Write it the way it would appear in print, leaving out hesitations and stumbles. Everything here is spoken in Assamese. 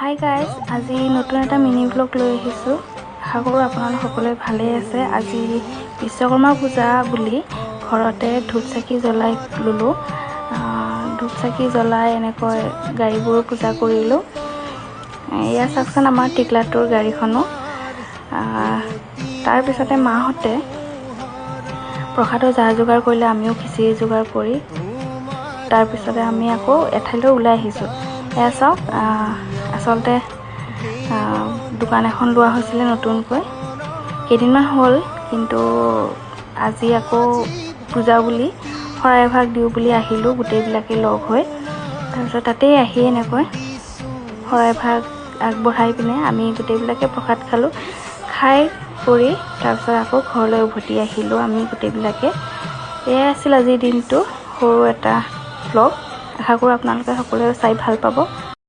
হাই গাইজ, আজি নতুন এটা মিনি ব্লগ লৈ আহিছোঁ। আশা কৰোঁ আপোনালোক সকলোৱে ভালেই আছে। আজি বিশ্বকৰ্মা পূজা বুলি ঘৰতে ধূপ চাকি জ্বলাই ল'লোঁ। ধূপ চাকি জ্বলাই এনেকৈ গাড়ীবোৰো পূজা কৰিলোঁ। এয়া চাওকচোন আমাৰ টিকলাটোৰ গাড়ীখনো। তাৰপিছতে মাহঁতে প্ৰসাদৰ যা যোগাৰ কৰিলে, আমিও খিচিৰি যোগাৰ কৰি তাৰপিছতে আমি আকৌ এঠাইলৈ ওলাই আহিছোঁ। এয়া চাওক, আচলতে দোকান এখন লোৱা হৈছিলে নতুনকৈ, কেইদিনমান হ'ল, কিন্তু আজি আকৌ পূজা বুলি শৰাই এভাগ দিওঁ বুলি আহিলোঁ গোটেইবিলাকে লগ হৈ। তাৰপিছত তাতেই আহি এনেকৈ শৰাই এভাগ আগবঢ়াই পিনে আমি গোটেইবিলাকে প্ৰসাদ খালোঁ। খাই কৰি তাৰপিছত আকৌ ঘৰলৈ উভতি আহিলোঁ আমি গোটেইবিলাকে। এয়াই আছিল আজিৰ দিনটো, সৰু এটা ব্লগ। আশা কৰোঁ আপোনালোকে সকলোৱে চাই ভাল পাব।